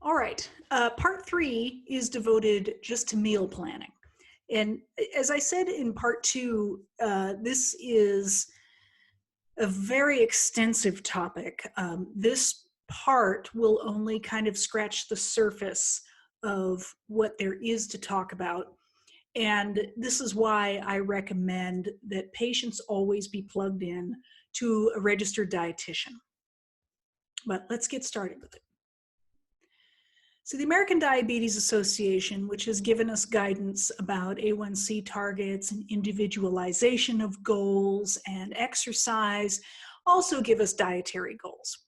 All right. Part 3 is devoted just to meal planning. And as I said in part 2, this is a very extensive topic. This part will only kind of scratch the surface of what there is to talk about. And this is why I recommend that patients always be plugged in to a registered dietitian. But let's get started with it. So the American Diabetes Association, which has given us guidance about A1C targets and individualization of goals and exercise, also give us dietary goals.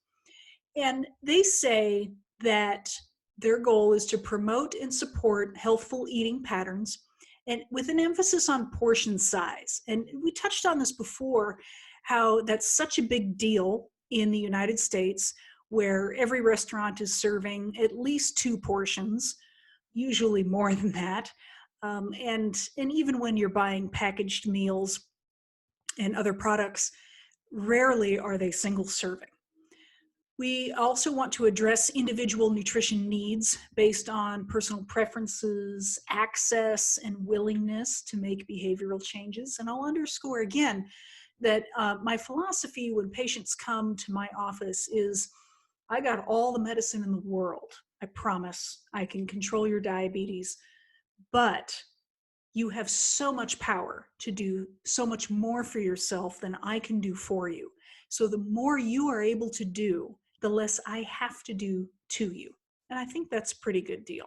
And they say that their goal is to promote and support healthful eating patterns, and with an emphasis on portion size. And we touched on this before, how that's such a big deal in the United States, where every restaurant is serving at least 2 portions, usually more than that. And even when you're buying packaged meals and other products, rarely are they single serving. We also want to address individual nutrition needs based on personal preferences, access, and willingness to make behavioral changes. And I'll underscore again that my philosophy when patients come to my office is, I got all the medicine in the world. I promise I can control your diabetes, but you have so much power to do so much more for yourself than I can do for you. So the more you are able to do, the less I have to do to you. And I think that's a pretty good deal.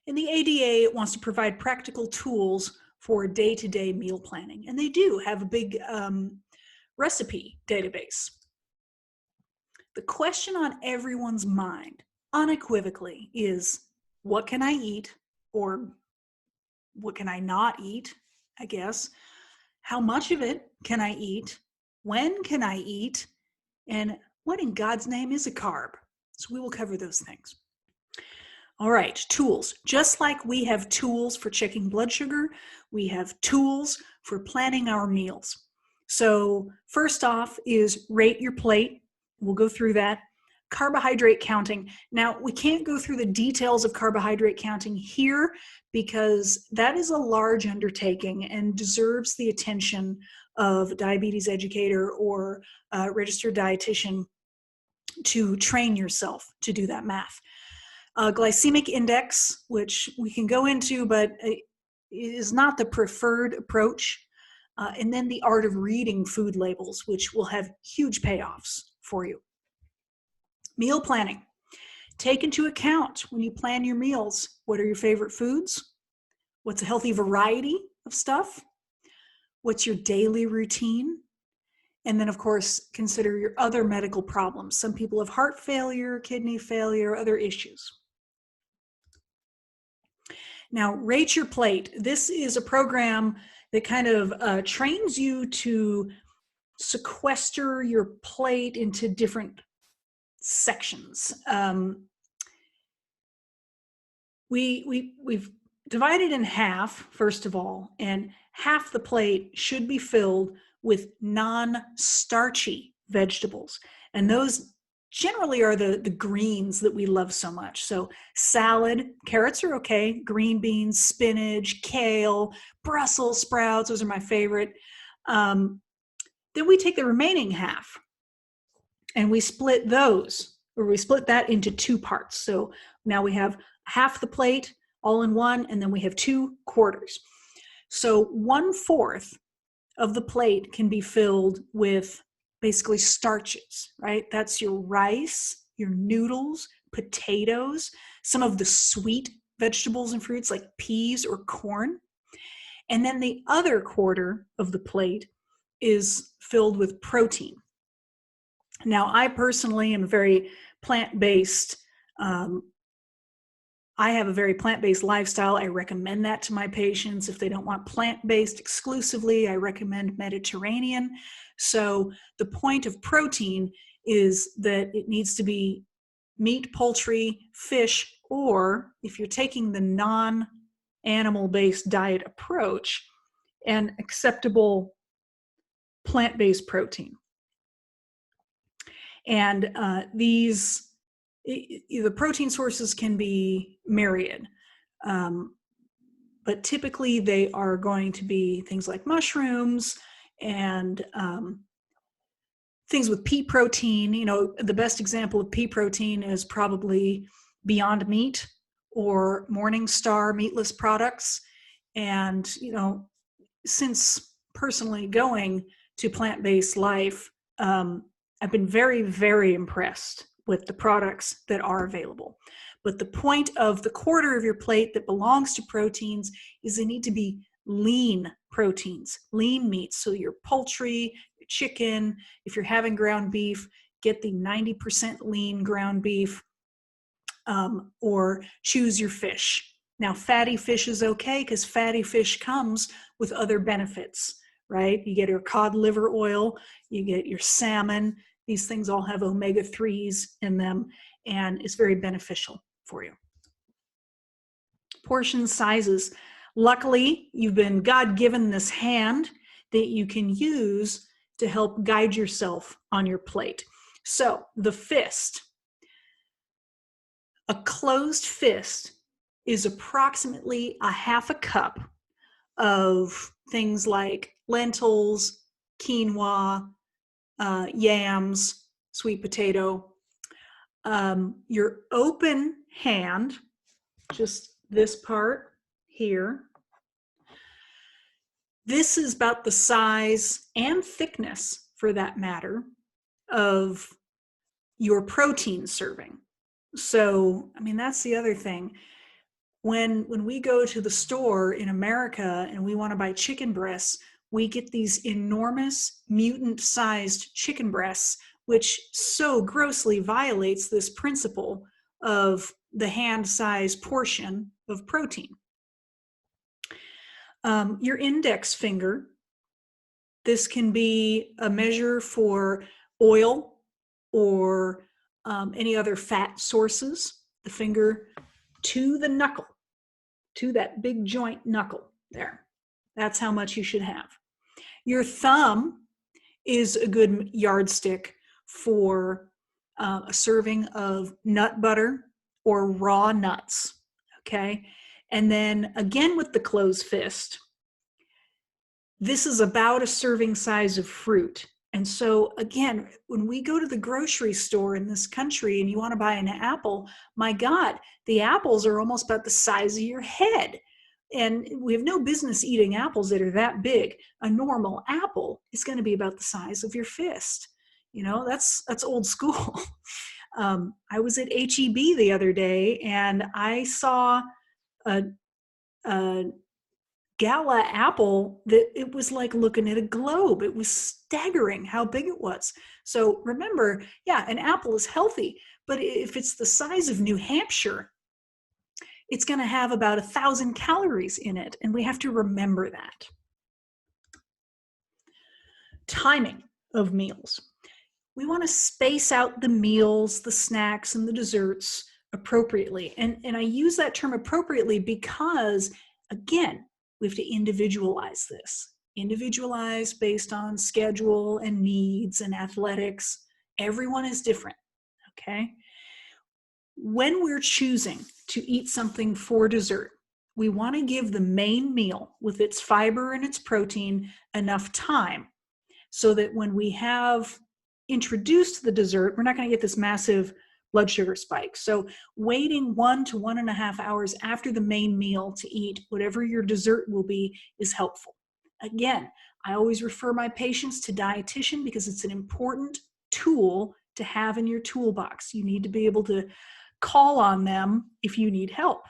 In the ADA, it wants to provide practical tools for day-to-day meal planning. And they do have a big recipe database. The question on everyone's mind, unequivocally, is what can I eat, or what can I not eat, I guess? How much of it can I eat? When can I eat? And what in God's name is a carb? So we will cover those things. All right, tools. Just like we have tools for checking blood sugar, we have tools for planning our meals. So first off is rate your plate. We'll go through that. Carbohydrate counting. Now, we can't go through the details of carbohydrate counting here because that is a large undertaking and deserves the attention of a diabetes educator or a registered dietitian to train yourself to do that math. Glycemic index, which we can go into, but is not the preferred approach. And then the art of reading food labels, which will have huge payoffs for you. Meal planning. Take into account when you plan your meals, what are your favorite foods? What's a healthy variety of stuff? What's your daily routine? And then, of course, consider your other medical problems. Some people have heart failure, kidney failure, other issues. Now, Rate Your Plate. This is a program that kind of trains you to sequester your plate into different sections. We've divided in half, first of all, and half the plate should be filled with non-starchy vegetables. And those generally are the greens that we love so much. So salad, carrots are okay, green beans, spinach, kale, Brussels sprouts, those are my favorite. Then we take the remaining half and we split that into 2 parts. So now we have half the plate all in one, and then we have 2 quarters. So 1/4 of the plate can be filled with basically starches, right? That's your rice, your noodles, potatoes, some of the sweet vegetables and fruits like peas or corn. And then the other quarter of the plate is filled with protein. Now, I personally am very plant-based. I have a very plant-based lifestyle. I recommend that to my patients. If they don't want plant-based exclusively, I recommend Mediterranean. So the point of protein is that it needs to be meat, poultry, fish, or if you're taking the non-animal-based diet approach, an acceptable plant-based protein. And these The protein sources can be myriad, but typically they are going to be things like mushrooms and things with pea protein. You know, the best example of pea protein is probably Beyond Meat or Morningstar meatless products. And, you know, since personally going to plant-based life, I've been very, very impressed with the products that are available. But the point of the quarter of your plate that belongs to proteins is they need to be lean proteins, lean meats. So your poultry, your chicken, if you're having ground beef, get the 90% lean ground beef, or choose your fish. Now, fatty fish is okay because fatty fish comes with other benefits, right? You get your cod liver oil, you get your salmon. These things all have omega-3s in them, and it's very beneficial for you. Portion sizes. Luckily, you've been God-given this hand that you can use to help guide yourself on your plate. So the fist. A closed fist is approximately a half a cup of things like lentils, quinoa, yams, sweet potato. Your open hand, just this part here, this is about the size and thickness, for that matter, of your protein serving. So, I mean, that's the other thing. When we go to the store in America and we want to buy chicken breasts, we get these enormous mutant-sized chicken breasts, which so grossly violates this principle of the hand-size portion of protein. Your index finger, this can be a measure for oil or any other fat sources. The finger to the knuckle, to that big joint knuckle there. That's how much you should have. Your thumb is a good yardstick for a serving of nut butter or raw nuts, okay? And then again with the closed fist, this is about a serving size of fruit. And so again, when we go to the grocery store in this country and you want to buy an apple, my God, the apples are almost about the size of your head. And we have no business eating apples that are that big. A normal apple is going to be about the size of your fist. You know, that's old school. I was at HEB the other day and I saw a gala apple that it was like looking at a globe. It was staggering how big it was. So remember, yeah, an apple is healthy, but if it's the size of New Hampshire, it's going to have about 1,000 calories in it, and we have to remember that. Timing of meals. We want to space out the meals, the snacks, and the desserts appropriately. And I use that term appropriately because, again, we have to individualize this. Individualize based on schedule and needs and athletics. Everyone is different, okay? When we're choosing to eat something for dessert, we want to give the main meal with its fiber and its protein enough time so that when we have introduced the dessert, we're not going to get this massive blood sugar spike. So waiting 1 to 1.5 hours after the main meal to eat whatever your dessert will be is helpful. Again, I always refer my patients to dietitian because it's an important tool to have in your toolbox. You need to be able to call on them if you need help.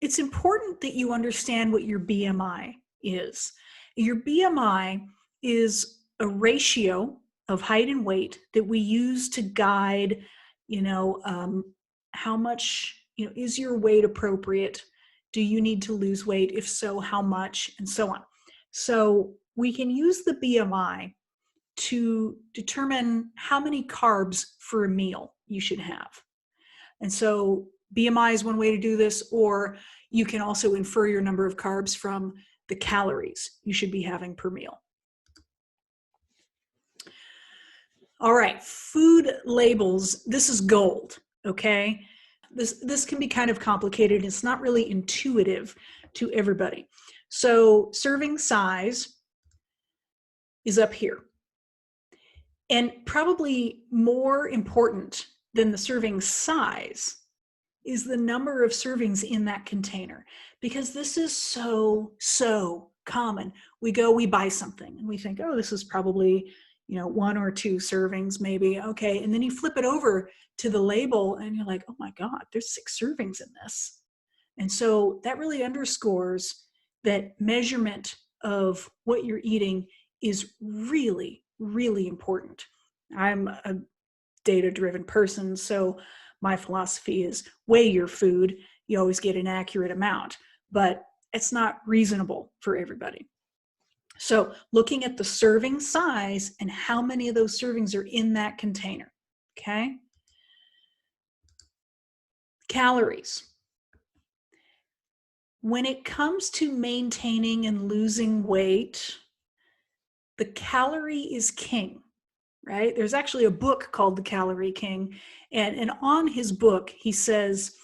It's important that you understand what your BMI is. Your BMI is a ratio of height and weight that we use to guide, how much, is your weight appropriate? Do you need to lose weight? If so, how much? And so on. So we can use the BMI to determine how many carbs for a meal you should have. And so BMI is one way to do this, or you can also infer your number of carbs from the calories you should be having per meal. All right, food labels. This is gold, okay? This can be kind of complicated. It's not really intuitive to everybody. So serving size is up here. And probably more important than the serving size is the number of servings in that container, because this is so common. We buy something and we think, oh, this is probably, 1 or 2 servings maybe. Okay. And then you flip it over to the label and you're like, oh my God, there's 6 servings in this. And so that really underscores that measurement of what you're eating is really, really important. I'm a data-driven person, so my philosophy is weigh your food. You always get an accurate amount, but it's not reasonable for everybody. So looking at the serving size and how many of those servings are in that container, okay? Calories. When it comes to maintaining and losing weight, the calorie is king, right? There's actually a book called The Calorie King, and on his book, he says,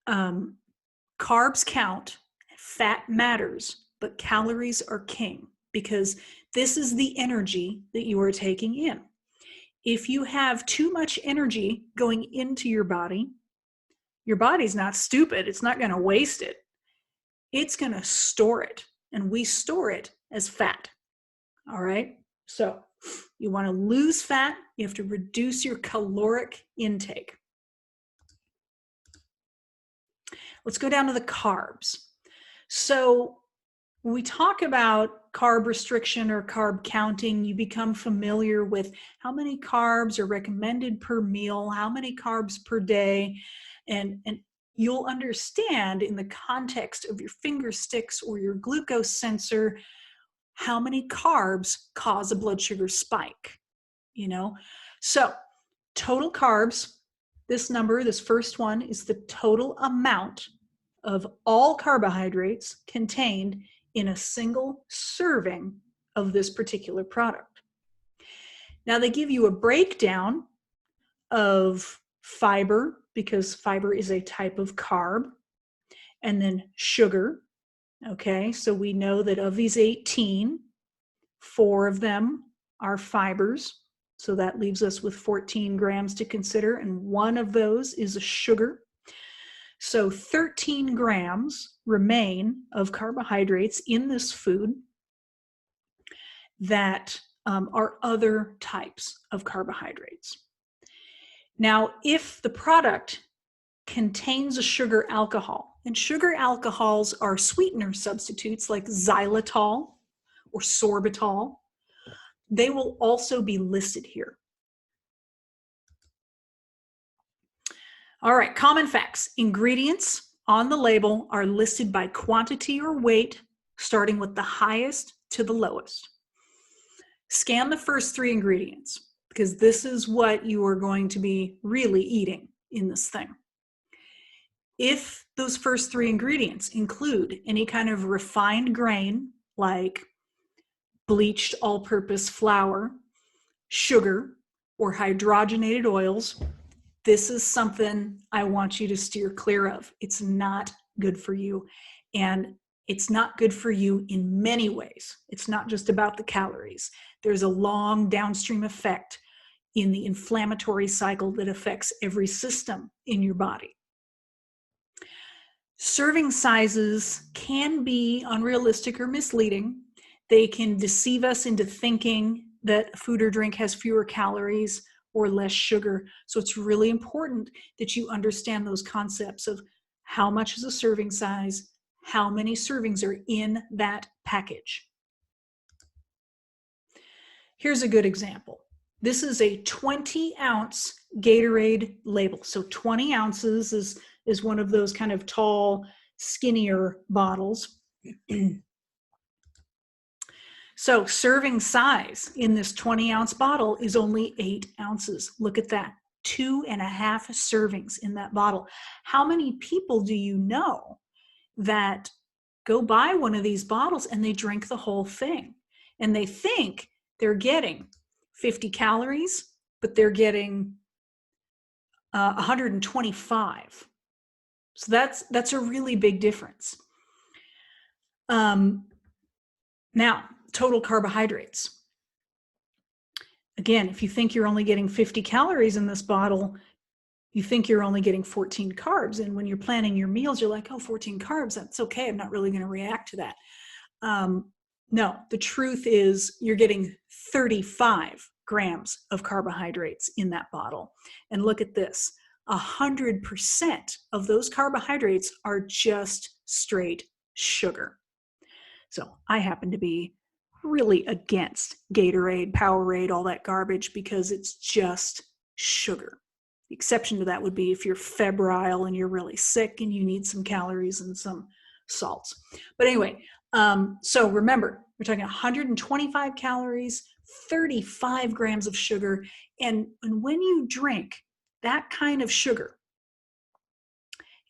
carbs count, fat matters, but calories are king, because this is the energy that you are taking in. If you have too much energy going into your body's not stupid. It's not going to waste it. It's going to store it, and we store it as fat. All right. So you want to lose fat, you have to reduce your caloric intake. Let's go down to the carbs. So when we talk about carb restriction or carb counting, you become familiar with how many carbs are recommended per meal, how many carbs per day, and you'll understand in the context of your finger sticks or your glucose sensor how many carbs cause a blood sugar spike, So total carbs, this number, this first one, is the total amount of all carbohydrates contained in a single serving of this particular product. Now they give you a breakdown of fiber, because fiber is a type of carb, and then sugar. Okay, so we know that of these 18, 4 of them are fibers. So that leaves us with 14 grams to consider, and 1 of those is a sugar. So 13 grams remain of carbohydrates in this food that are other types of carbohydrates. Now, if the product contains a sugar alcohol, and sugar alcohols are sweetener substitutes like xylitol or sorbitol, they will also be listed here. All right, common facts. Ingredients on the label are listed by quantity or weight, starting with the highest to the lowest. Scan the first 3 ingredients, because this is what you are going to be really eating in this thing. If those first 3 ingredients include any kind of refined grain, like bleached all-purpose flour, sugar, or hydrogenated oils, this is something I want you to steer clear of. It's not good for you. And it's not good for you in many ways. It's not just about the calories. There's a long downstream effect in the inflammatory cycle that affects every system in your body. Serving sizes can be unrealistic or misleading. They can deceive us into thinking that food or drink has fewer calories or less sugar. So it's really important that you understand those concepts of how much is a serving size, how many servings are in that package. Here's a good example. This is a 20-ounce Gatorade label. So 20 ounces is one of those kind of tall, skinnier bottles. So serving size in this 20-ounce bottle is only 8 ounces. Look at that, 2.5 servings in that bottle. How many people do you know that go buy one of these bottles and they drink the whole thing? And they think they're getting 50 calories, but they're getting 125. So that's a really big difference. Now, total carbohydrates. Again, if you think you're only getting 50 calories in this bottle, you think you're only getting 14 carbs. And when you're planning your meals, you're like, oh, 14 carbs, that's okay. I'm not really going to react to that. No, the truth is you're getting 35 grams of carbohydrates in that bottle. And look at this, 100% of those carbohydrates are just straight sugar. So I happen to be really against Gatorade, Powerade, all that garbage, because it's just sugar. The exception to that would be if you're febrile and you're really sick and you need some calories and some salts. But anyway, so remember, we're talking 125 calories, 35 grams of sugar. And when you drink that kind of sugar,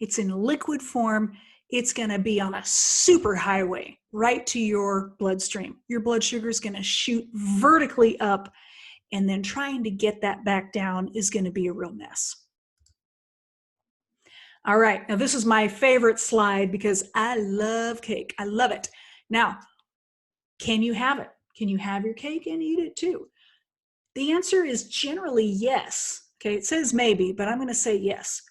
it's in liquid form. It's going to be on a super highway right to your bloodstream. Your blood sugar is going to shoot vertically up, and then trying to get that back down is going to be a real mess. All right, now this is my favorite slide because I love cake. I love it. Now, can you have it? Can you have your cake and eat it too? The answer is generally yes. Okay, it says maybe, but I'm going to say yes.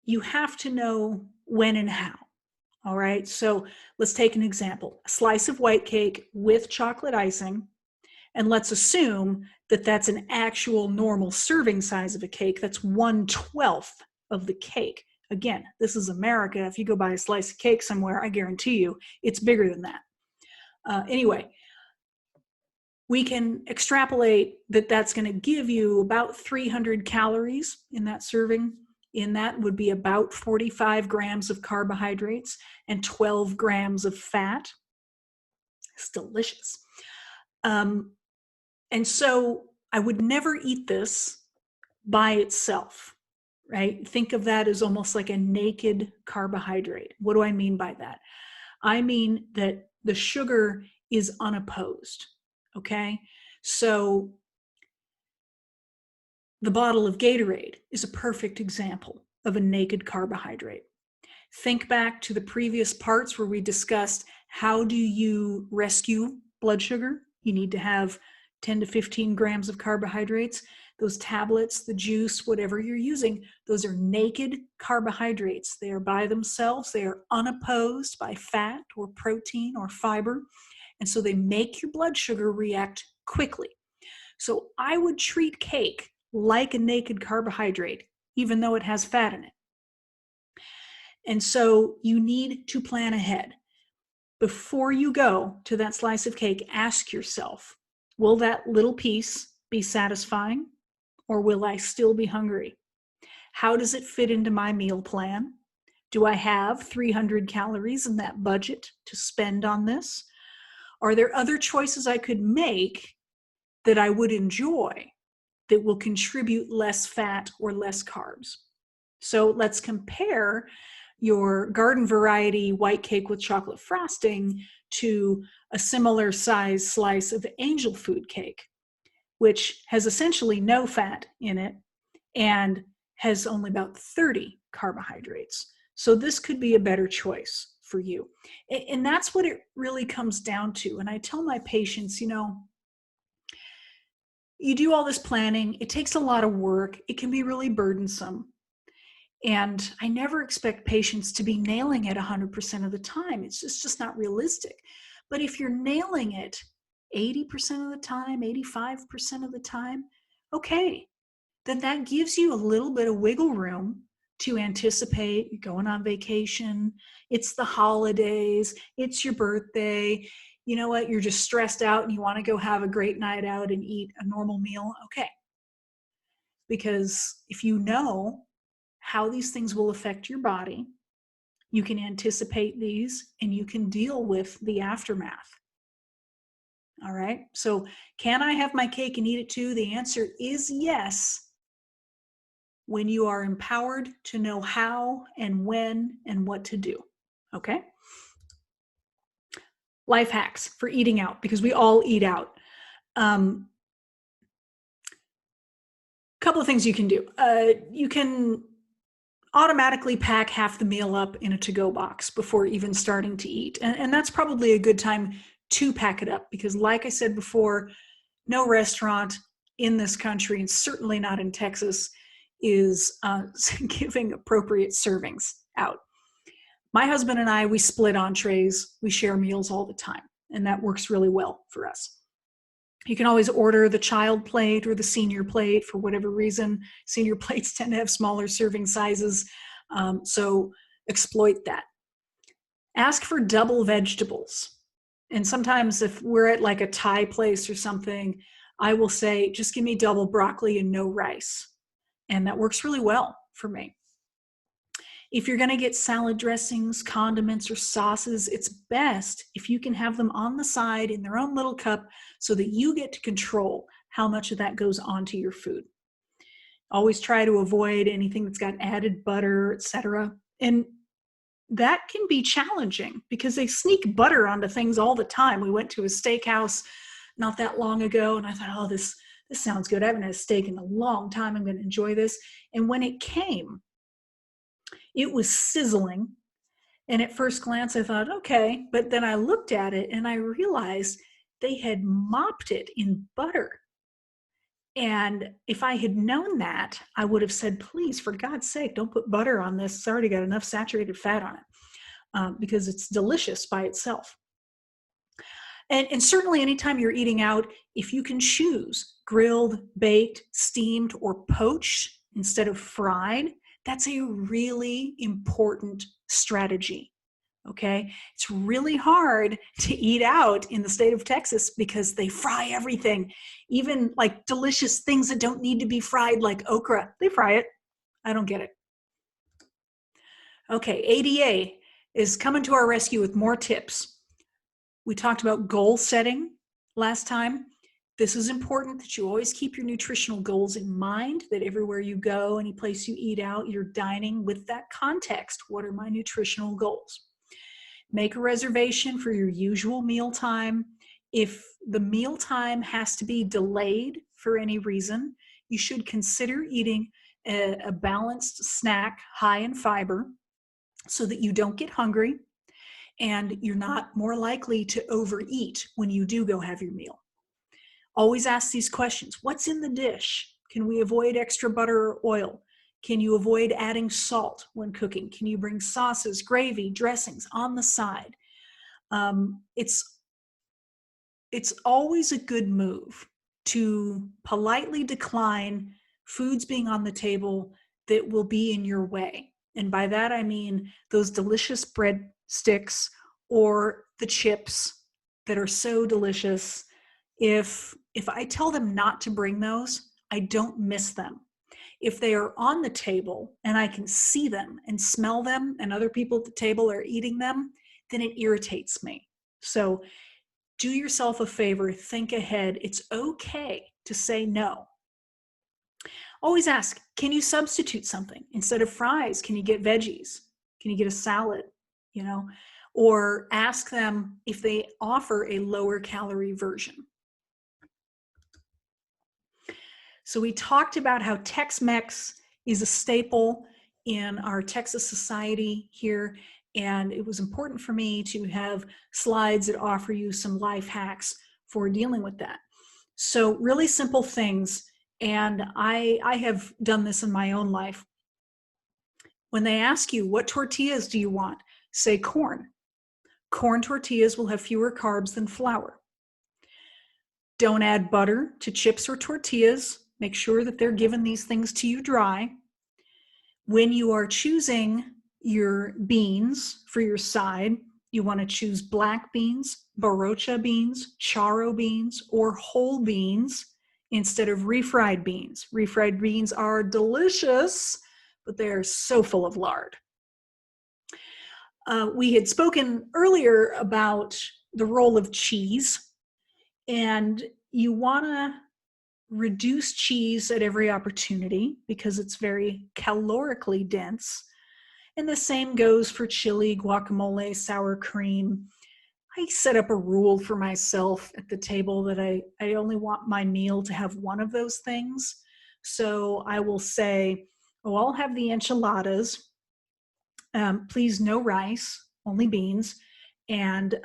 You have to know when and how. All right, so let's take an example. A slice of white cake with chocolate icing, and let's assume that that's an actual normal serving size of a cake. That's 1/12 of the cake. Again, this is America. If you go buy a slice of cake somewhere, I guarantee you it's bigger than that. Anyway, we can extrapolate that that's going to give you about 300 calories in that serving. In that would be about 45 grams of carbohydrates and 12 grams of fat. It's delicious. And so I would never eat this by itself, right? Think of that as almost like a naked carbohydrate. What do I mean by that? I mean that the sugar is unopposed, okay? So the bottle of Gatorade is a perfect example of a naked carbohydrate. Think back to the previous parts where we discussed how do you rescue blood sugar? You need to have 10 to 15 grams of carbohydrates. Those tablets, the juice, whatever you're using, those are naked carbohydrates. They are by themselves. They are unopposed by fat or protein or fiber. And so they make your blood sugar react quickly. So I would treat cake like a naked carbohydrate, even though it has fat in it. And so you need to plan ahead. Before you go to that slice of cake, ask yourself, will that little piece be satisfying, or will I still be hungry? How does it fit into my meal plan? Do I have 300 calories in that budget to spend on this? Are there other choices I could make that I would enjoy that will contribute less fat or less carbs? So let's compare your garden variety white cake with chocolate frosting to a similar size slice of angel food cake, which has essentially no fat in it and has only about 30 carbohydrates. So this could be a better choice for you. And that's what it really comes down to. And I tell my patients, you know, you do all this planning, it takes a lot of work, it can be really burdensome. And I never expect patients to be nailing it 100% of the time. It's just not realistic. But if you're nailing it 80% of the time, 85% of the time, okay, then that gives you a little bit of wiggle room to anticipate you're going on vacation, it's the holidays, it's your birthday, you know what, you're just stressed out and you want to go have a great night out and eat a normal meal, okay. Because if you know how these things will affect your body, you can anticipate these and you can deal with the aftermath. All right, so can I have my cake and eat it too? The answer is yes, when you are empowered to know how and when and what to do, okay? Life hacks for eating out, because we all eat out. Couple of things you can do. You can automatically pack half the meal up in a to-go box before even starting to eat. And that's probably a good time to pack it up because, like I said before, no restaurant in this country, and certainly not in Texas, is giving appropriate servings out. My husband and I, we split entrees. We share meals all the time, and that works really well for us. You can always order the child plate or the senior plate for whatever reason. Senior plates tend to have smaller serving sizes, so exploit that. Ask for double vegetables. And sometimes if we're at like a Thai place or something, I will say, just give me double broccoli and no rice. And that works really well for me. If you're going to get salad dressings, condiments, or sauces, it's best if you can have them on the side in their own little cup so that you get to control how much of that goes onto your food. Always try to avoid anything that's got added butter, etc. And that can be challenging because they sneak butter onto things all the time. We went to a steakhouse not that long ago, and I thought, oh, this sounds good. I haven't had a steak in a long time. I'm going to enjoy this. And when it came, it was sizzling. And at first glance, I thought, okay. But then I looked at it and I realized they had mopped it in butter. And if I had known that, I would have said, please, for God's sake, don't put butter on this. It's already got enough saturated fat on it because it's delicious by itself. And certainly anytime you're eating out, if you can choose grilled, baked, steamed, or poached instead of fried, that's a really important strategy. Okay. It's really hard to eat out in the state of Texas because they fry everything, even like delicious things that don't need to be fried, like okra. They fry it. I don't get it. Okay. ADA is coming to our rescue with more tips. We talked about goal setting last time. This is important that you always keep your nutritional goals in mind, that everywhere you go, any place you eat out, you're dining with that context. What are my nutritional goals? Make a reservation for your usual meal time. If the meal time has to be delayed for any reason, you should consider eating a balanced snack high in fiber so that you don't get hungry and you're not more likely to overeat when you do go have your meal. Always ask these questions. What's in the dish? Can we avoid extra butter or oil? Can you avoid adding salt when cooking? Can you bring sauces, gravy, dressings on the side? It's always a good move to politely decline foods being on the table that will be in your way. And by that, I mean those delicious breadsticks or the chips that are so delicious. If I tell them not to bring those, I don't miss them. If they are on the table and I can see them and smell them and other people at the table are eating them, then it irritates me. So do yourself a favor, think ahead. It's okay to say no. Always ask, can you substitute something? Instead of fries, can you get veggies? Can you get a salad? Or ask them if they offer a lower calorie version. So we talked about how Tex-Mex is a staple in our Texas society here, and it was important for me to have slides that offer you some life hacks for dealing with that. So really simple things, and I have done this in my own life. When they ask you, what tortillas do you want? Say corn. Corn tortillas will have fewer carbs than flour. Don't add butter to chips or tortillas. Make sure that they're giving these things to you dry. When you are choosing your beans for your side, you want to choose black beans, barocha beans, charro beans, or whole beans instead of refried beans. Refried beans are delicious, but they are so full of lard. We had spoken earlier about the role of cheese, and you want to reduce cheese at every opportunity because it's very calorically dense. And the same goes for chili, guacamole, sour cream. I set up a rule for myself at the table that I only want my meal to have one of those things. So I will say, oh, I'll have the enchiladas. Please, no rice, only beans, and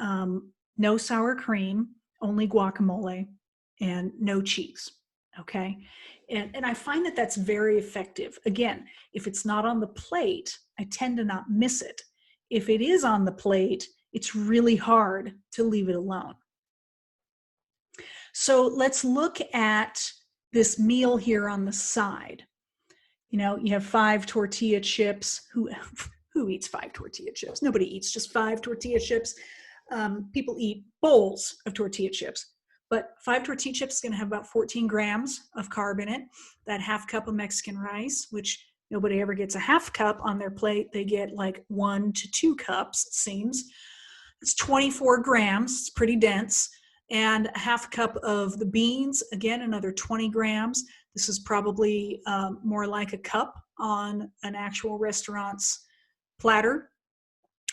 no sour cream, only guacamole, and no cheese. Okay. And I find that that's very effective. Again, if it's not on the plate, I tend to not miss it. If it is on the plate, it's really hard to leave it alone. So let's look at this meal here on the side. You know, you have 5 tortilla chips. Who eats 5 tortilla chips? Nobody eats just 5 tortilla chips. People eat bowls of tortilla chips. But 5 tortilla chips is going to have about 14 grams of carb in it. That half cup of Mexican rice, which nobody ever gets a half cup on their plate. They get like 1 to 2 cups, it seems. It's 24 grams. It's pretty dense. And a half cup of the beans, again, another 20 grams. This is probably more like a cup on an actual restaurant's platter.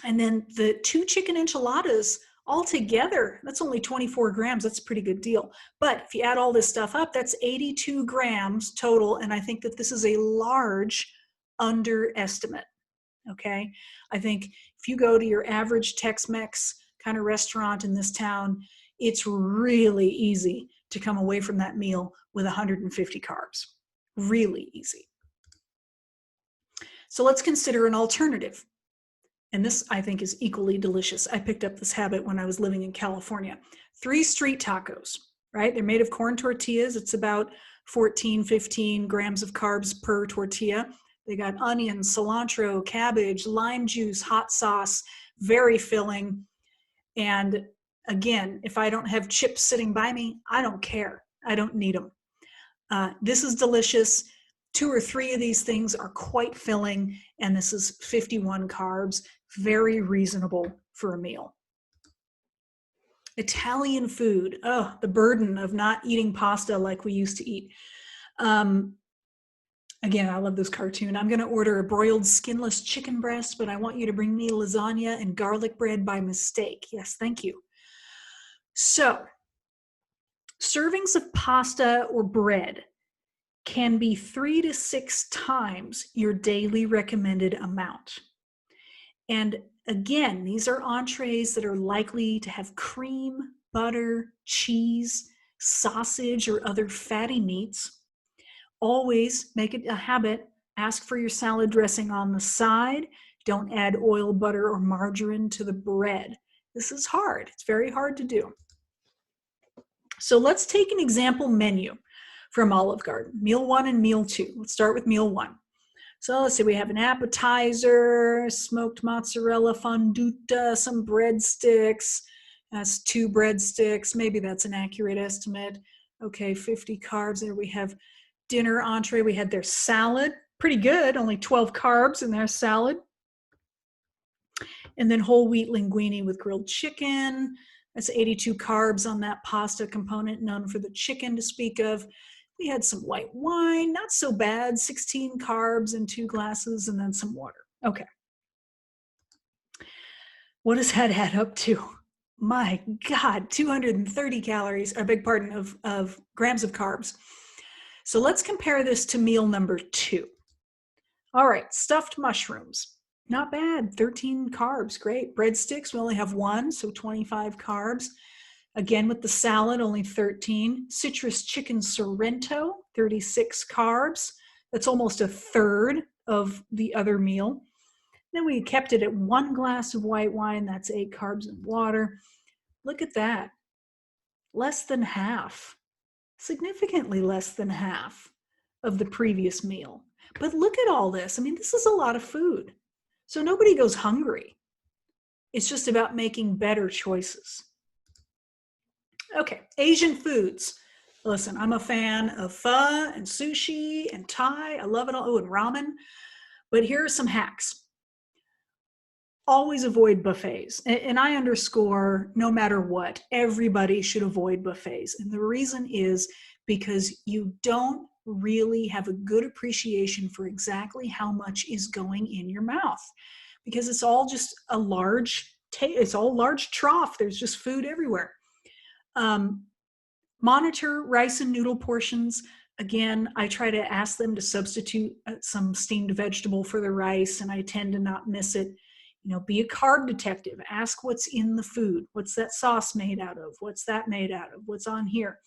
And then the 2 chicken enchiladas all together, that's only 24 grams. That's a pretty good deal. But if you add all this stuff up, that's 82 grams total. And I think that this is a large underestimate. Okay. I think if you go to your average Tex-Mex kind of restaurant in this town, it's really easy to come away from that meal with 150 carbs. Really easy. So let's consider an alternative. And this, I think, is equally delicious. I picked up this habit when I was living in California. 3 street tacos, right? They're made of corn tortillas. It's about 14, 15 grams of carbs per tortilla. They got onions, cilantro, cabbage, lime juice, hot sauce, very filling. And again, if I don't have chips sitting by me, I don't care. I don't need them. This is delicious. 2 or 3 of these things are quite filling, and this is 51 carbs. Very reasonable for a meal. Italian food. Oh, the burden of not eating pasta like we used to eat. Again, I love this cartoon. I'm going to order a broiled skinless chicken breast, but I want you to bring me lasagna and garlic bread by mistake. Yes, thank you. So, servings of pasta or bread can be 3 to 6 times your daily recommended amount. And again, these are entrees that are likely to have cream, butter, cheese, sausage, or other fatty meats. Always make it a habit. Ask for your salad dressing on the side. Don't add oil, butter, or margarine to the bread. This is hard. It's very hard to do. So let's take an example menu from Olive Garden, meal 1 and meal 2. Let's start with meal 1. So let's see, we have an appetizer, smoked mozzarella fonduta, some breadsticks. That's 2 breadsticks. Maybe that's an accurate estimate. Okay, 50 carbs. There we have dinner entree. We had their salad. Pretty good, only 12 carbs in their salad. And then whole wheat linguine with grilled chicken. That's 82 carbs on that pasta component, none for the chicken to speak of. We had some white wine, not so bad, 16 carbs in 2 glasses, and then some water. Okay. What does that add up to? My God, 230 calories, I beg pardon, of grams of carbs. So let's compare this to meal number 2. All right, stuffed mushrooms. Not bad, 13 carbs, great. Breadsticks, we only have 1, so 25 carbs. Again, with the salad, only 13. Citrus chicken Sorrento, 36 carbs. That's almost a third of the other meal. Then we kept it at 1 glass of white wine. That's 8 carbs and water. Look at that. Less than half, significantly less than half of the previous meal. But look at all this. I mean, this is a lot of food. So nobody goes hungry. It's just about making better choices. Okay, Asian foods. Listen, I'm a fan of pho and sushi and Thai. I love it all. Oh, and ramen. But here are some hacks. Always avoid buffets. And I underscore, no matter what, everybody should avoid buffets. And the reason is because you don't really have a good appreciation for exactly how much is going in your mouth. Because it's all just a large it's all large trough. There's just food everywhere. Monitor rice and noodle portions. Again, I try to ask them to substitute some steamed vegetable for the rice, and I tend to not miss it. Be a carb detective. Ask what's in the food. What's that sauce made out of? What's that made out of? What's on here?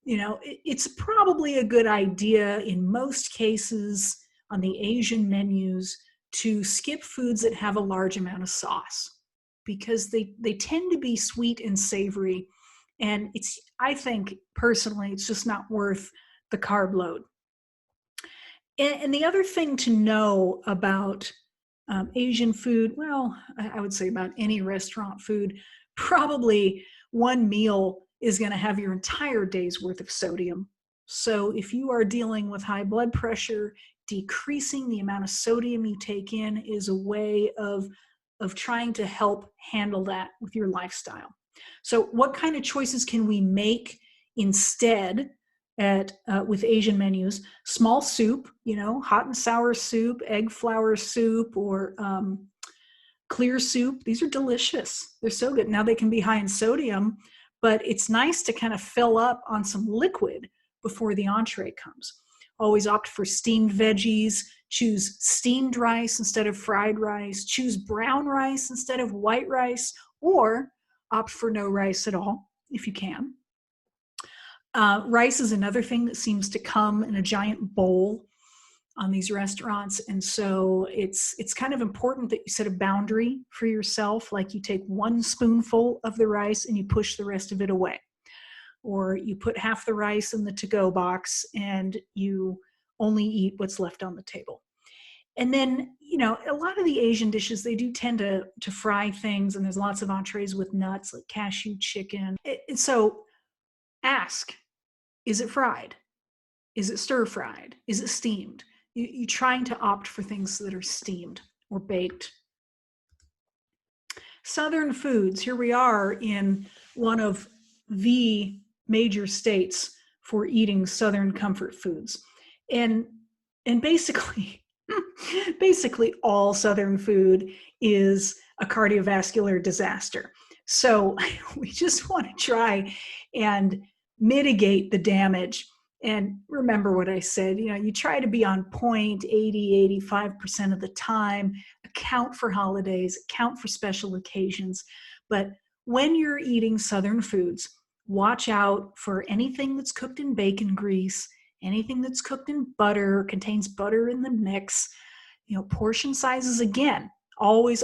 It's probably a good idea in most cases on the Asian menus to skip foods that have a large amount of sauce, because they tend to be sweet and savory. And I think personally, it's just not worth the carb load. And the other thing to know about Asian food, well, I would say about any restaurant food, probably one meal is going to have your entire day's worth of sodium. So if you are dealing with high blood pressure, decreasing the amount of sodium you take in is a way of trying to help handle that with your lifestyle. So what kind of choices can we make instead with Asian menus? Small soup, hot and sour soup, egg flour soup, or clear soup. These are delicious. They're so good. Now they can be high in sodium, but it's nice to kind of fill up on some liquid before the entree comes. Always opt for steamed veggies. Choose steamed rice instead of fried rice. Choose brown rice instead of white rice, or opt for no rice at all if you can. Rice is another thing that seems to come in a giant bowl on these restaurants. And so it's kind of important that you set a boundary for yourself, like you take one spoonful of the rice and you push the rest of it away. Or you put half the rice in the to-go box and you only eat what's left on the table. And then, a lot of the Asian dishes, they do tend to fry things, and there's lots of entrees with nuts like cashew chicken. And so ask, is it fried? Is it stir-fried? Is it steamed? You're trying to opt for things that are steamed or baked. Southern foods. Here we are in one of the major states for eating Southern comfort foods. And basically all Southern food is a cardiovascular disaster. So we just want to try and mitigate the damage. And remember what I said, you try to be on point 80, 85% of the time, account for holidays, account for special occasions. But when you're eating Southern foods, watch out for anything that's cooked in bacon grease, anything that's cooked in butter, contains butter in the mix. Portion sizes, again, always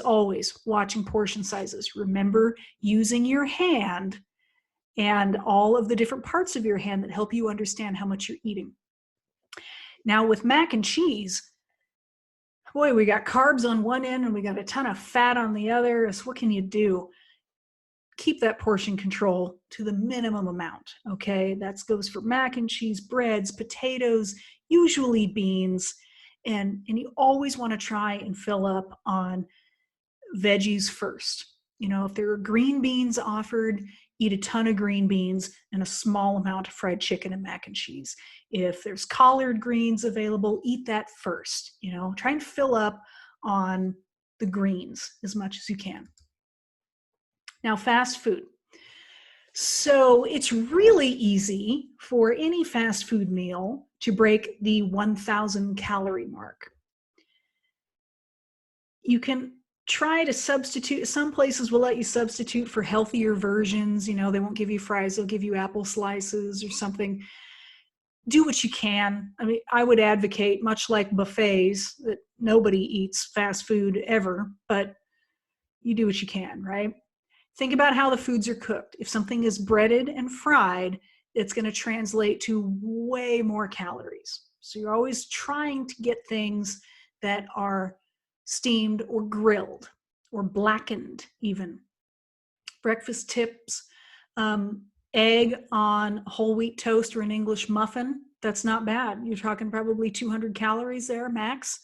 watching portion sizes. Remember using your hand and all of the different parts of your hand that help you understand how much you're eating. Now with mac and cheese, boy, we got carbs on one end and we got a ton of fat on the other. So what can you do? Keep that portion control to the minimum amount, okay? That goes for mac and cheese, breads, potatoes, usually beans, and you always want to try and fill up on veggies first. If there are green beans offered, eat a ton of green beans and a small amount of fried chicken and mac and cheese. If there's collard greens available, eat that first. Try and fill up on the greens as much as you can. Now, fast food. So it's really easy for any fast food meal to break the 1,000 calorie mark. You can try to substitute. Some places will let you substitute for healthier versions. They won't give you fries, they'll give you apple slices or something. Do what you can. I mean, I would advocate, much like buffets, that nobody eats fast food ever, but you do what you can, right? Think about how the foods are cooked. If something is breaded and fried, it's going to translate to way more calories. So you're always trying to get things that are steamed or grilled or blackened even. Breakfast tips, egg on whole wheat toast or an English muffin. That's not bad. You're talking probably 200 calories there max.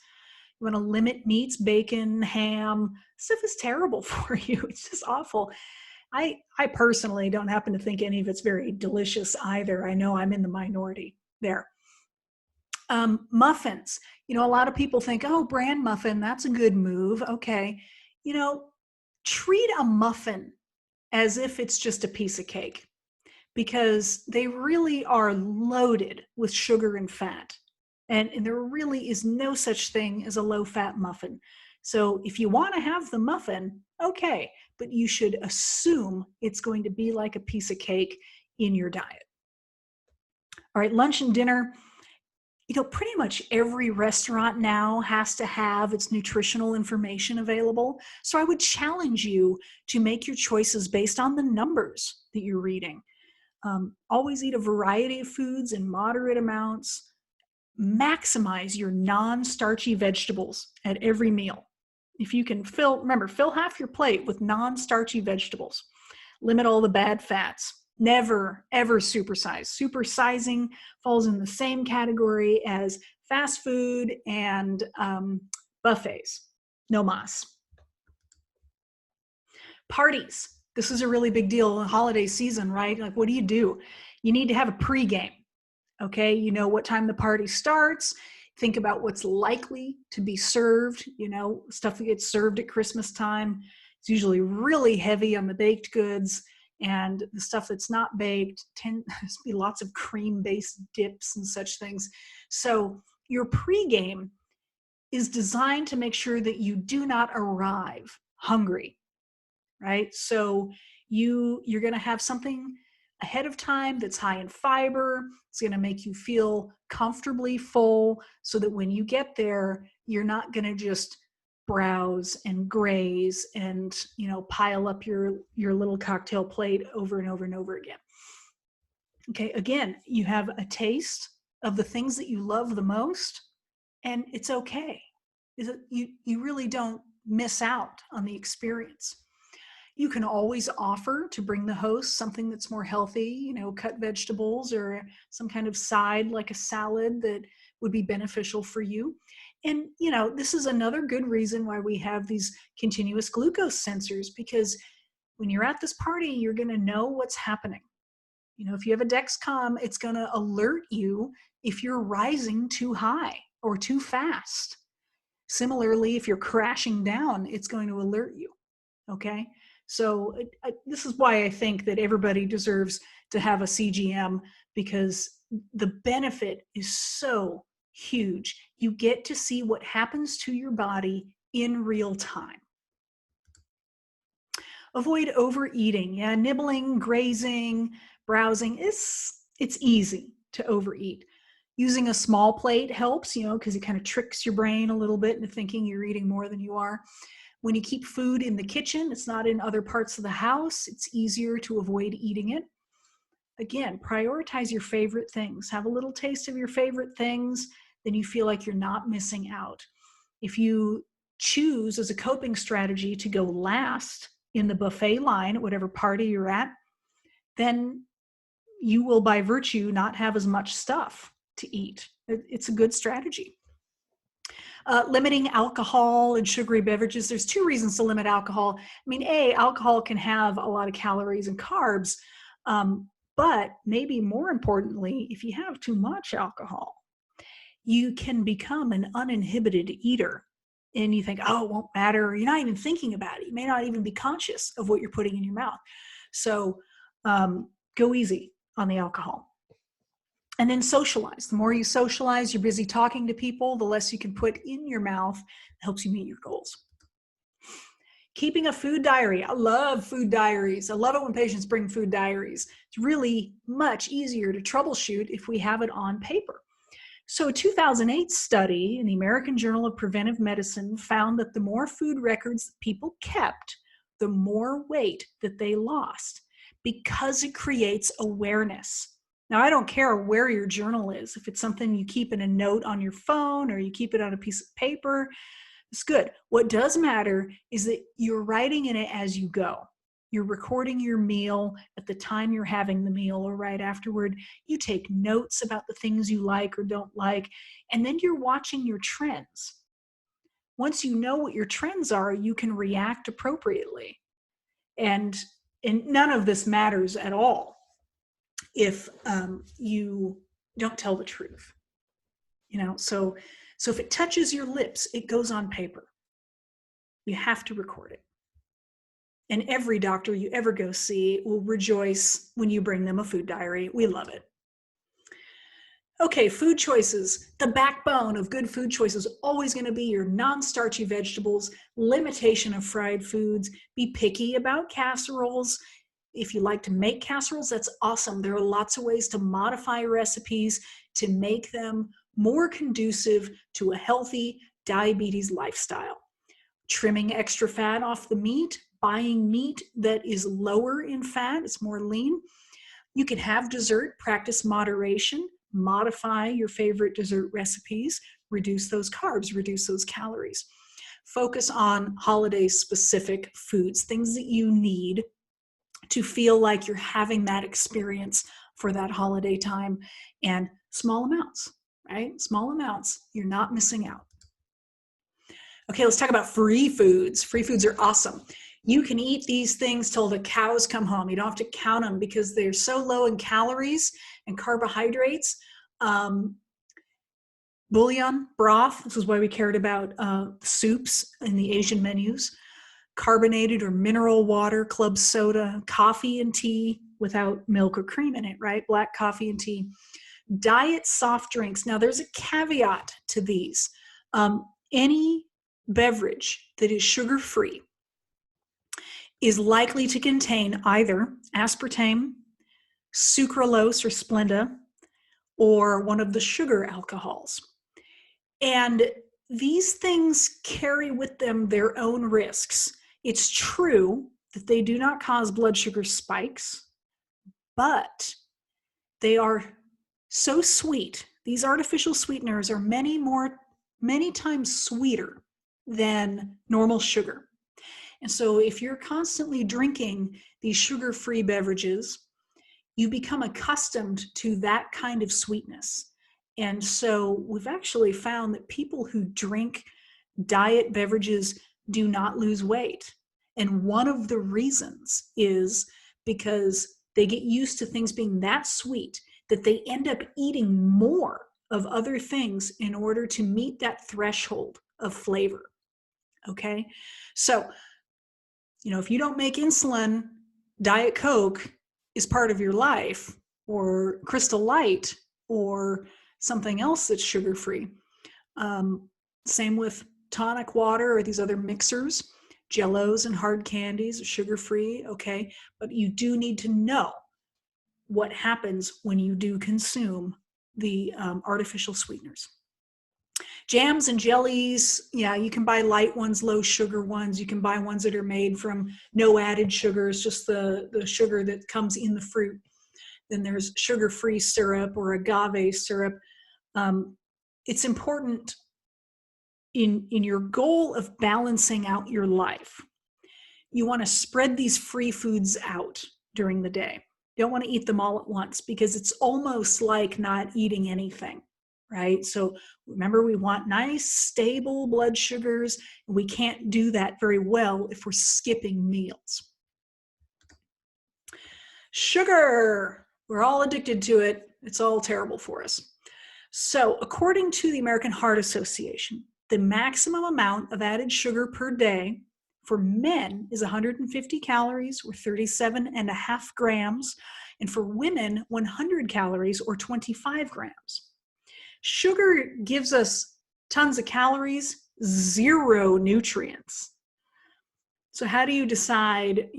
You want to limit meats, bacon, ham. Stuff is terrible for you. It's just awful. I personally don't happen to think any of it's very delicious either. I know I'm in the minority there. Muffins. A lot of people think, oh, bran muffin, that's a good move. Okay. treat a muffin as if it's just a piece of cake, because they really are loaded with sugar and fat. And there really is no such thing as a low-fat muffin. So if you want to have the muffin, okay, but you should assume it's going to be like a piece of cake in your diet. All right, lunch and dinner. Pretty much every restaurant now has to have its nutritional information available. So I would challenge you to make your choices based on the numbers that you're reading. Always eat a variety of foods in moderate amounts. Maximize your non-starchy vegetables at every meal. If you can fill half your plate with non-starchy vegetables. Limit all the bad fats. Never, ever supersize. Supersizing falls in the same category as fast food and buffets. No mas. Parties. This is a really big deal in the holiday season, right? Like, what do? You need to have a pregame. Okay, you know what time the party starts. Think about what's likely to be served. Stuff that gets served at Christmas time. It's usually really heavy on the baked goods, and the stuff that's not baked tends to be lots of cream-based dips and such things. So your pregame is designed to make sure that you do not arrive hungry, right? So you're going to have something ahead of time that's high in fiber. It's going to make you feel comfortably full so that when you get there, you're not going to just browse and graze and pile up your little cocktail plate over and over and over again. Okay, again, you have a taste of the things that you love the most, and it's okay. You really don't miss out on the experience. You can always offer to bring the host something that's more healthy, cut vegetables or some kind of side like a salad that would be beneficial for you. And, this is another good reason why we have these continuous glucose sensors, because when you're at this party, you're going to know what's happening. If you have a Dexcom, it's going to alert you if you're rising too high or too fast. Similarly, if you're crashing down, it's going to alert you. Okay? So this is why I think that everybody deserves to have a CGM, because the benefit is so huge. You get to see what happens to your body in real time. Avoid overeating. Yeah, nibbling, grazing, browsing, it's easy to overeat. Using a small plate helps, because it kind of tricks your brain a little bit into thinking you're eating more than you are. When you keep food in the kitchen, it's not in other parts of the house, it's easier to avoid eating it. Again, prioritize your favorite things. Have a little taste of your favorite things, then you feel like you're not missing out. If you choose as a coping strategy to go last in the buffet line at whatever party you're at, then you will by virtue not have as much stuff to eat. It's a good strategy. Limiting alcohol and sugary beverages. There's two reasons to limit alcohol. Alcohol can have a lot of calories and carbs, but maybe more importantly, if you have too much alcohol, you can become an uninhibited eater. And you think, oh, it won't matter. You're not even thinking about it. You may not even be conscious of what you're putting in your mouth. So go easy on the alcohol. And then socialize. The more you socialize, you're busy talking to people, the less you can put in your mouth. It helps you meet your goals. Keeping a food diary. I love food diaries. I love it when patients bring food diaries. It's really much easier to troubleshoot if we have it on paper. So a 2008 study in the American Journal of Preventive Medicine found that the more food records that people kept, the more weight that they lost, because it creates awareness. Now, I don't care where your journal is. If it's something you keep in a note on your phone or you keep it on a piece of paper, it's good. What does matter is that you're writing in it as you go. You're recording your meal at the time you're having the meal or right afterward. You take notes about the things you like or don't like, and then you're watching your trends. Once you know what your trends are, you can react appropriately. And none of this matters at all if you don't tell the truth. So if it touches your lips, it goes on paper. You have to record it. And every doctor you ever go see will rejoice when you bring them a food diary. We love it. Okay, food choices. The backbone of good food choices is always going to be your non-starchy vegetables, limitation of fried foods, be picky about casseroles. If you like to make casseroles, that's awesome. There are lots of ways to modify recipes to make them more conducive to a healthy diabetes lifestyle. Trimming extra fat off the meat, buying meat that is lower in fat, it's more lean. You can have dessert, practice moderation, modify your favorite dessert recipes, reduce those carbs, reduce those calories. Focus on holiday-specific foods, things that you need to feel like you're having that experience for that holiday time, and small amounts, right? Small amounts, you're not missing out. Okay, let's talk about free foods. Free foods are awesome. You can eat these things till the cows come home. You don't have to count them because they're so low in calories and carbohydrates. Bouillon, broth, this is why we cared about soups in the Asian menus. Carbonated or mineral water, club soda, coffee and tea without milk or cream in it, right? Black coffee and tea. Diet soft drinks. Now, there's a caveat to these. Any beverage that is sugar-free is likely to contain either aspartame, sucralose or Splenda, or one of the sugar alcohols. And these things carry with them their own risks. It's true that they do not cause blood sugar spikes, but they are so sweet. These artificial sweeteners are many times sweeter than normal sugar. And so if you're constantly drinking these sugar-free beverages, you become accustomed to that kind of sweetness. And so we've actually found that people who drink diet beverages do not lose weight. And one of the reasons is because they get used to things being that sweet that they end up eating more of other things in order to meet that threshold of flavor. Okay? So, if you don't make insulin, Diet Coke is part of your life, or Crystal Light, or something else that's sugar-free. Same with tonic water or these other mixers. Jellos and hard candies are sugar-free, okay? But you do need to know what happens when you do consume the artificial sweeteners. Jams and jellies, yeah, you can buy light ones, low sugar ones. You can buy ones that are made from no added sugars, just the sugar that comes in the fruit. Then there's sugar-free syrup or agave syrup. It's important in your goal of balancing out your life. You want to spread these free foods out during the day. You don't want to eat them all at once because it's almost like not eating anything, right? So remember, we want nice, stable blood sugars, and we can't do that very well if we're skipping meals. Sugar, we're all addicted to it. It's all terrible for us. So according to the American Heart Association, the maximum amount of added sugar per day for men is 150 calories or 37.5 grams, and for women, 100 calories or 25 grams. Sugar gives us tons of calories, zero nutrients. So how do you decide,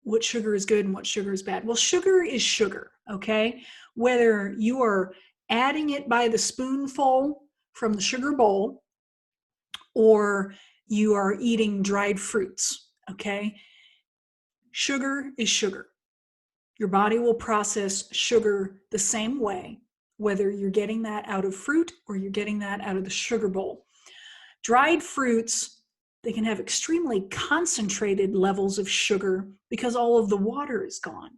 what sugar is good and what sugar is bad? Well, sugar is sugar, okay? Whether you are adding it by the spoonful from the sugar bowl or you are eating dried fruits, okay? Sugar is sugar. Your body will process sugar the same way, whether you're getting that out of fruit or you're getting that out of the sugar bowl. Dried fruits, they can have extremely concentrated levels of sugar because all of the water is gone.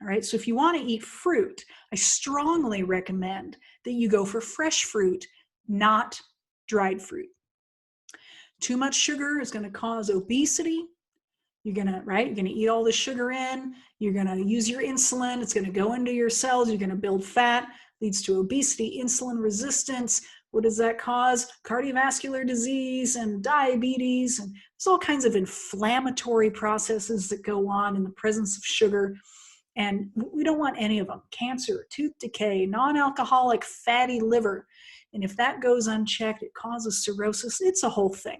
All right, so if you want to eat fruit, I strongly recommend that you go for fresh fruit, not dried fruit. Too much sugar is going to cause obesity. You're going to eat all the sugar in. You're going to use your insulin. It's going to go into your cells. You're going to build fat. leads to obesity, insulin resistance. What does that cause? Cardiovascular disease and diabetes. And there's all kinds of inflammatory processes that go on in the presence of sugar. And we don't want any of them. Cancer, tooth decay, non-alcoholic fatty liver. And if that goes unchecked, it causes cirrhosis. It's a whole thing.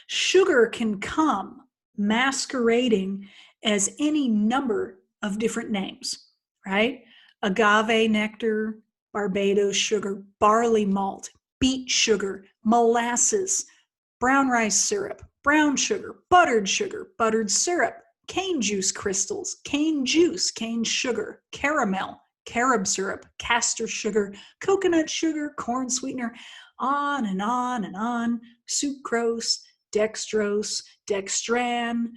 Sugar can come masquerading as any number of different names, right? Agave nectar, Barbados sugar, barley malt, beet sugar, molasses, brown rice syrup, brown sugar, buttered syrup, cane juice crystals, cane juice, cane sugar, caramel, carob syrup, castor sugar, coconut sugar, corn sweetener, on and on and on, sucrose, dextrose, dextran,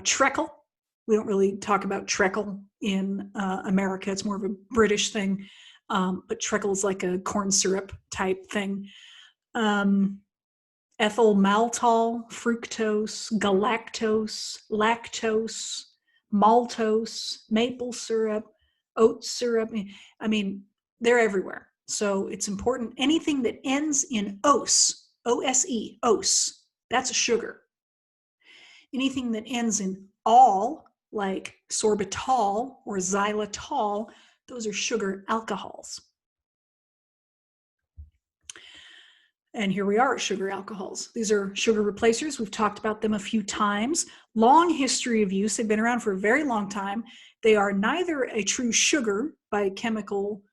treacle. We don't really talk about treacle in America. It's more of a British thing, but treacle is like a corn syrup type thing. Ethyl maltol, fructose, galactose, lactose, maltose, maple syrup, oat syrup. I mean, they're everywhere. So it's important. Anything that ends in ose, O-S-E, ose, that's a sugar. Anything that ends in all, like sorbitol or xylitol, those are sugar alcohols. And here we are at sugar alcohols. These are sugar replacers. We've talked about them a few times. Long history of use. They've been around for a very long time. They are neither a true sugar by chemical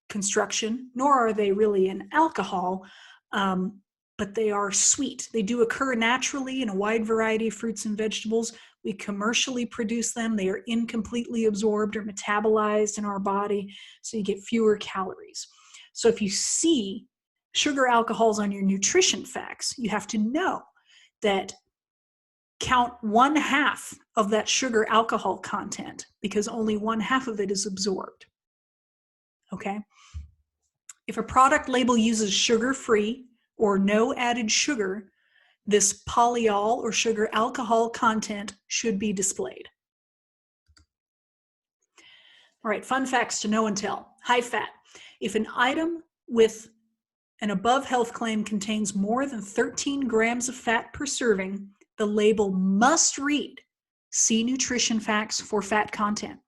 construction, nor are they really an alcohol, but they are sweet. They do occur naturally in a wide variety of fruits and vegetables. We commercially produce them. They are incompletely absorbed or metabolized in our body, so you get fewer calories. So if you see sugar alcohols on your nutrition facts, you have to know that count 1/2 of that sugar alcohol content, because only 1/2 of it is absorbed. Okay? If a product label uses sugar-free or no added sugar, this polyol or sugar alcohol content should be displayed. All right, fun facts to know and tell. High fat. If an item with an above health claim contains more than 13 grams of fat per serving, the label must read, "See nutrition facts for fat content."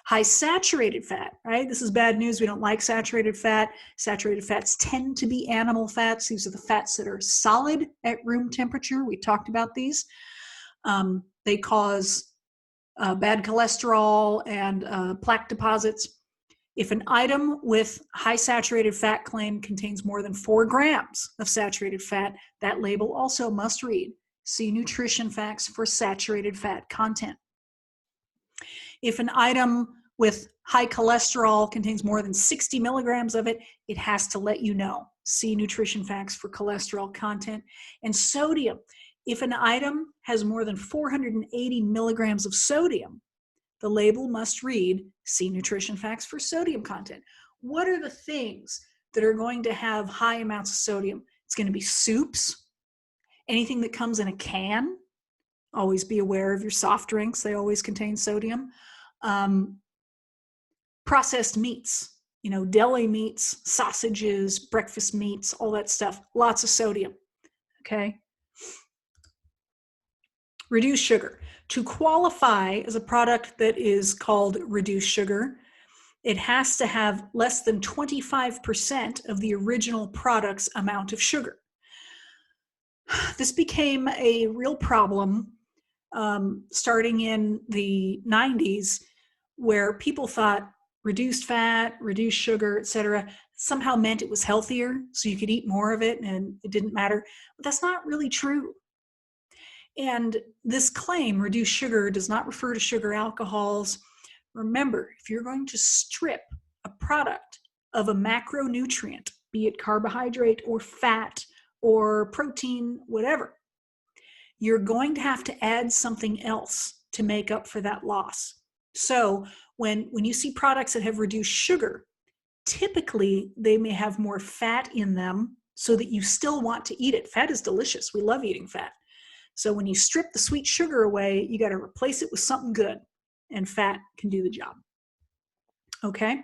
High saturated fat, right? This is bad news. We don't like saturated fat. Saturated fats tend to be animal fats. These are the fats that are solid at room temperature. We talked about these. They cause bad cholesterol and plaque deposits. If an item with high saturated fat claim contains more than 4 grams of saturated fat, that label also must read, "See nutrition facts for saturated fat content." If an item with high cholesterol contains more than 60 milligrams of it, it has to let you know, "See nutrition facts for cholesterol content." And sodium, if an item has more than 480 milligrams of sodium, the label must read, "See nutrition facts for sodium content." What are the things that are going to have high amounts of sodium? It's going to be soups, anything that comes in a can. Always be aware of your soft drinks. They always contain sodium. Processed meats, deli meats, sausages, breakfast meats, all that stuff. Lots of sodium, okay? Reduced sugar. To qualify as a product that is called reduced sugar, it has to have less than 25% of the original product's amount of sugar. This became a real problem starting in the 90s, where people thought reduced fat, reduced sugar, etc., somehow meant it was healthier, so you could eat more of it and it didn't matter. But that's not really true. And this claim, reduced sugar, does not refer to sugar alcohols. Remember, if you're going to strip a product of a macronutrient, be it carbohydrate or fat or protein, whatever, you're going to have to add something else to make up for that loss. So when you see products that have reduced sugar, typically they may have more fat in them so that you still want to eat it. Fat is delicious. We love eating fat. So when you strip the sweet sugar away, you got to replace it with something good, and fat can do the job. Okay.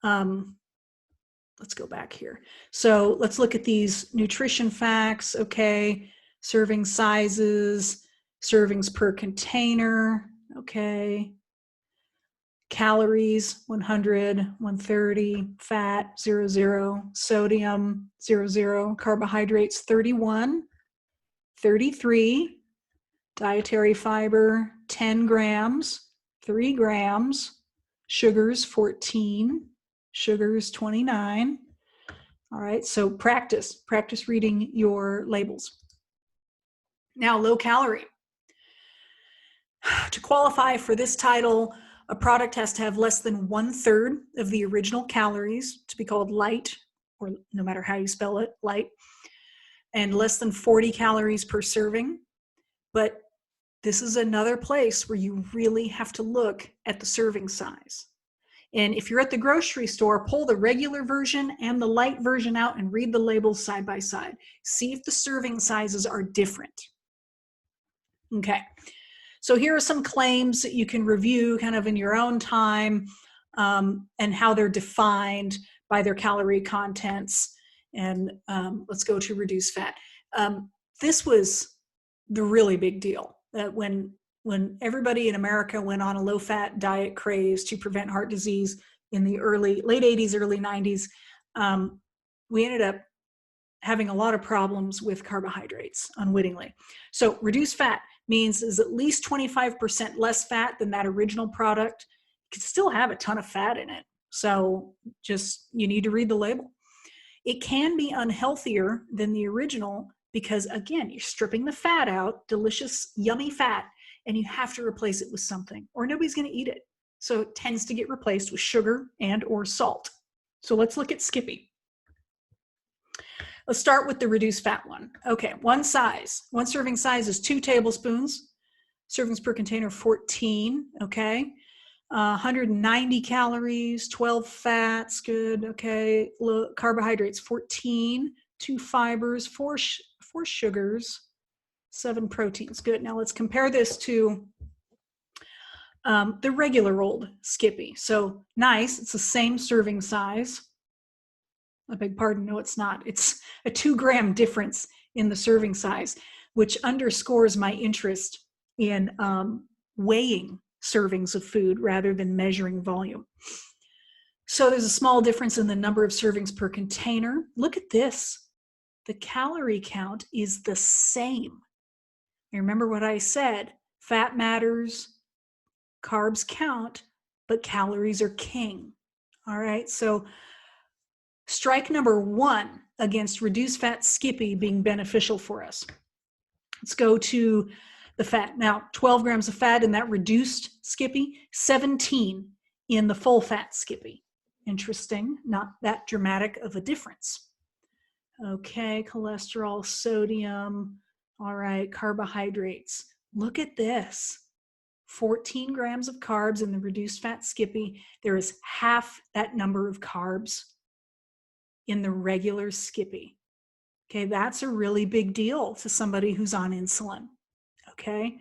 Let's go back here. So let's look at these nutrition facts. Okay. Serving sizes, servings per container. Okay. Calories 100, 130, fat 00, sodium 00, carbohydrates 31, 33, dietary fiber 10 grams, 3 grams, sugars 14, sugars 29. All right, so practice reading your labels. Now, low calorie. To qualify for this title, a product has to have less than 1/3 of the original calories to be called light, or no matter how you spell it, light, and less than 40 calories per serving. But this is another place where you really have to look at the serving size. And if you're at the grocery store, pull the regular version and the light version out and read the labels side by side. See if the serving sizes are different. Okay. So here are some claims that you can review kind of in your own time, and how they're defined by their calorie contents. And let's go to reduce fat. This was the really big deal that when everybody in America went on a low-fat diet craze to prevent heart disease in the late 80s, early 90s, we ended up having a lot of problems with carbohydrates unwittingly. So reduced fat means is at least 25% less fat than that original product. You can still have a ton of fat in it. So just, you need to read the label. It can be unhealthier than the original because, again, you're stripping the fat out, delicious, yummy fat, and you have to replace it with something or nobody's going to eat it. So it tends to get replaced with sugar and or salt. So let's look at Skippy. Let's start with the reduced fat one. Okay, one serving size is 2 tablespoons. Servings per container, 14, okay. 190 calories, 12 fats, good, okay. Carbohydrates, 14, 2 fibers, 4 sugars, 7 proteins, good. Now let's compare this to the regular old Skippy. So nice, it's the same serving size. I beg pardon, no, it's not. It's a 2-gram difference in the serving size, which underscores my interest in weighing servings of food rather than measuring volume. So there's a small difference in the number of servings per container. Look at this. The calorie count is the same. You remember what I said? Fat matters, carbs count, but calories are king. All right, so strike number 1 against reduced fat Skippy being beneficial for us. Let's go to the fat. Now, 12 grams of fat in that reduced Skippy, 17 in the full fat Skippy. Interesting, not that dramatic of a difference. Okay, cholesterol, sodium, all right, carbohydrates. Look at this. 14 grams of carbs in the reduced fat Skippy. There is half that number of carbs in the regular Skippy. Okay, that's a really big deal to somebody who's on insulin. Okay,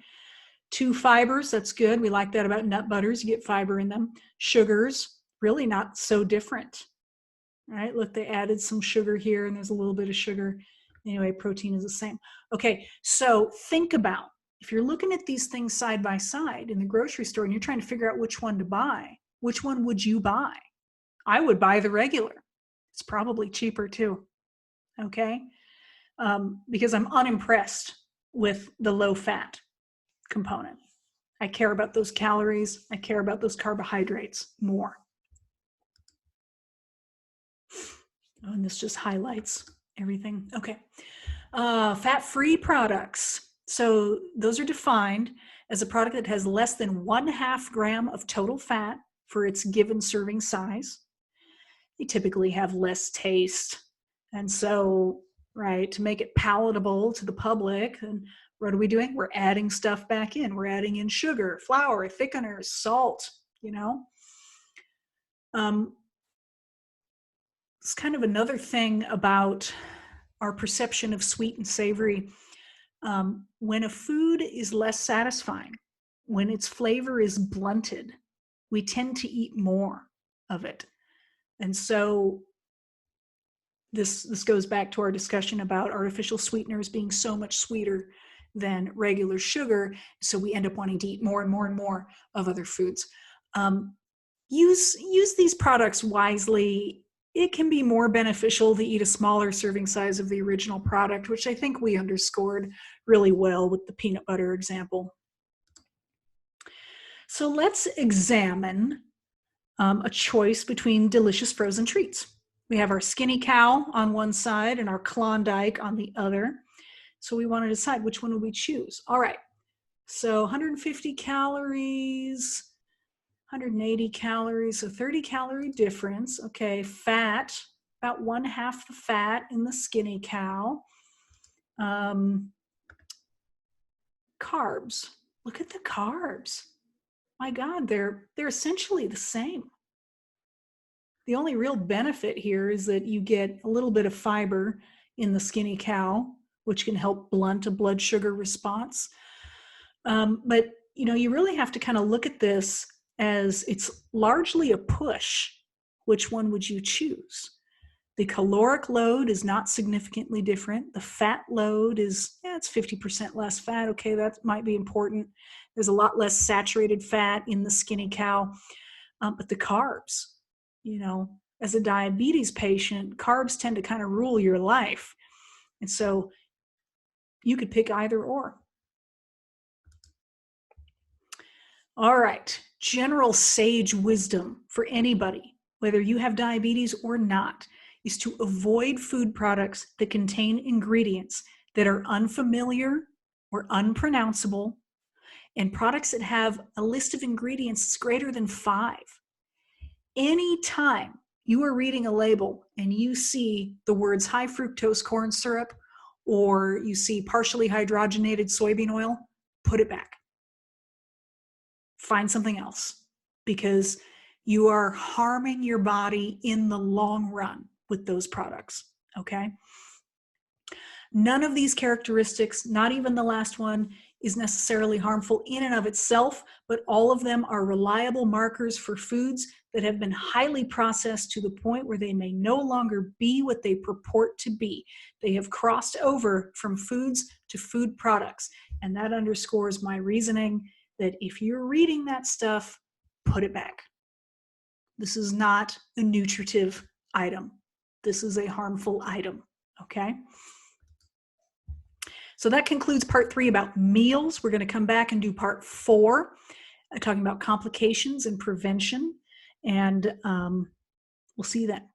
2 fibers, that's good. We like that about nut butters, you get fiber in them. Sugars, really not so different. All right, look, they added some sugar here and there's a little bit of sugar. Anyway, protein is the same. Okay, so think about, if you're looking at these things side by side in the grocery store and you're trying to figure out which one to buy, which one would you buy? I would buy the regular. It's probably cheaper too, okay? Because I'm unimpressed with the low fat component. I care about those calories. I care about those carbohydrates more. Oh, and this just highlights everything. Okay. Fat-free products. So those are defined as a product that has less than 1/2 gram of total fat for its given serving size. They typically have less taste. And so, right, to make it palatable to the public, and what are we doing? We're adding stuff back in. We're adding in sugar, flour, thickeners, salt, you know. It's kind of another thing about our perception of sweet and savory. When a food is less satisfying, when its flavor is blunted, we tend to eat more. of it. And so this goes back to our discussion about artificial sweeteners being so much sweeter than regular sugar. So we end up wanting to eat more and more and more of other foods. Use these products wisely. It can be more beneficial to eat a smaller serving size of the original product, which I think we underscored really well with the peanut butter example. So let's examine a choice between delicious frozen treats. We have our Skinny Cow on one side and our Klondike on the other. So we want to decide which one would we choose. All right, so 150 calories, 180 calories, so 30 calorie difference. Okay, fat, about 1/2 the fat in the Skinny Cow. Carbs, look at the carbs. My God, they're essentially the same. The only real benefit here is that you get a little bit of fiber in the Skinny Cow, which can help blunt a blood sugar response. But you really have to kind of look at this as it's largely a push. Which one would you choose? The caloric load is not significantly different. The fat load is, it's 50% less fat. Okay, that might be important. There's a lot less saturated fat in the Skinny Cow. But the carbs, as a diabetes patient, carbs tend to kind of rule your life. And so you could pick either or. All right, general sage wisdom for anybody, whether you have diabetes or not, is to avoid food products that contain ingredients that are unfamiliar or unpronounceable, and products that have a list of ingredients greater than 5. Anytime you are reading a label and you see the words high fructose corn syrup or you see partially hydrogenated soybean oil, put it back. Find something else, because you are harming your body in the long run with those products, okay? None of these characteristics, not even the last one, is necessarily harmful in and of itself, but all of them are reliable markers for foods that have been highly processed to the point where they may no longer be what they purport to be. They have crossed over from foods to food products, and that underscores my reasoning that if you're reading that stuff, put it back. This is not a nutritive item. This is a harmful item, okay? So that concludes part 3 about meals. We're going to come back and do part 4, talking about complications and prevention. And we'll see you then.